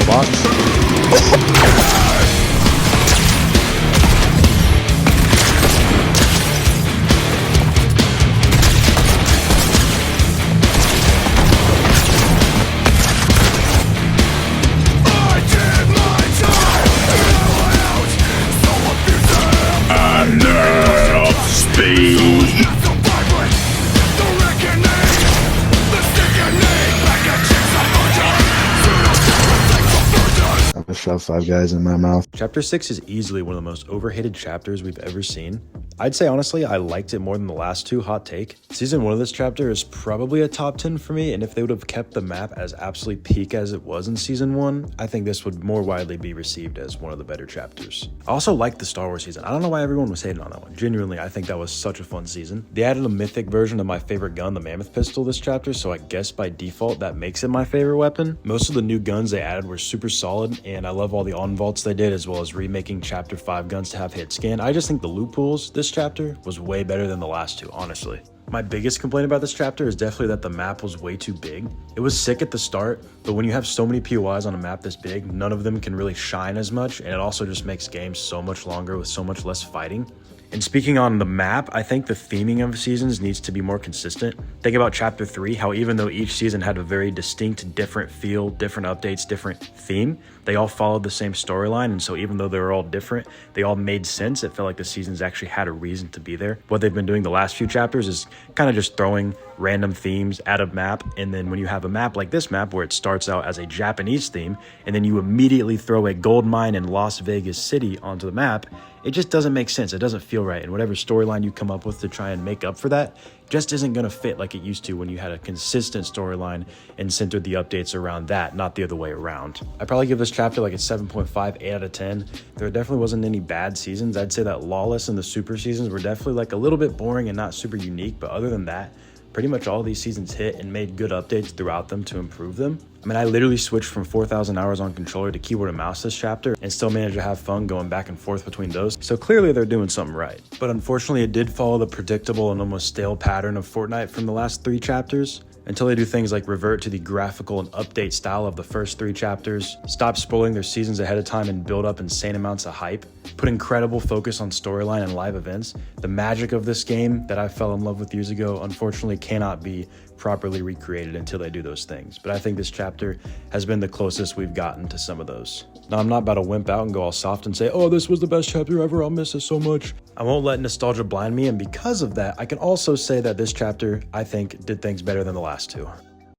the box. I shot 5 guys in my mouth. Chapter 6 is easily one of the most overhated chapters we've ever seen. I'd say honestly, I liked it more than the last two, hot take. Season 1 of this chapter is probably a top 10 for me, and if they would have kept the map as absolutely peak as it was in Season 1, I think this would more widely be received as one of the better chapters. I also liked the Star Wars season. I don't know why everyone was hating on that one. Genuinely, I think that was such a fun season. They added a mythic version of my favorite gun, the Mammoth Pistol, this chapter, so I guess by default that makes it my favorite weapon. Most of the new guns they added were super solid, and I love all the on-vaults they did, as well as remaking Chapter 5 guns to have hit scan. I just think the loot pools this chapter was way better than the last two, honestly. My biggest complaint about this chapter is definitely that the map was way too big. It was sick at the start, but when you have so many POIs on a map this big, none of them can really shine as much, and it also just makes games so much longer with so much less fighting. And speaking on the map, I think the theming of seasons needs to be more consistent. Think about Chapter 3, how even though each season had a very distinct, different feel, different updates, different theme, they all followed the same storyline, and so even though they were all different, they all made sense. It felt like the seasons actually had a reason to be there. What they've been doing the last few chapters is kind of just throwing random themes at a map, and then when you have a map like this map where it starts out as a Japanese theme, and then you immediately throw a gold mine in Las Vegas City onto the map, it just doesn't make sense. It doesn't feel right, and whatever storyline you come up with to try and make up for that just isn't going to fit like it used to when you had a consistent storyline and centered the updates around that, not the other way around. I'd probably give this chapter like a 7.5, 8 out of 10. There definitely wasn't any bad seasons. I'd say that Lawless and the Super seasons were definitely like a little bit boring and not super unique, but other than that, pretty much all these seasons hit and made good updates throughout them to improve them. I mean, I literally switched from 4,000 hours on controller to keyboard and mouse this chapter and still managed to have fun going back and forth between those. So clearly they're doing something right. But unfortunately, it did follow the predictable and almost stale pattern of Fortnite from the last 3 chapters. Until they do things like revert to the graphical and update style of the first 3 chapters, stop spoiling their seasons ahead of time and build up insane amounts of hype, put incredible focus on storyline and live events. The magic of this game that I fell in love with years ago unfortunately cannot be properly recreated until they do those things. But I think this chapter has been the closest we've gotten to some of those. Now, I'm not about to wimp out and go all soft and say, oh, this was the best chapter ever, I'll miss it so much. I won't let nostalgia blind me, and because of that, I can also say that this chapter, I think, did things better than the last 2.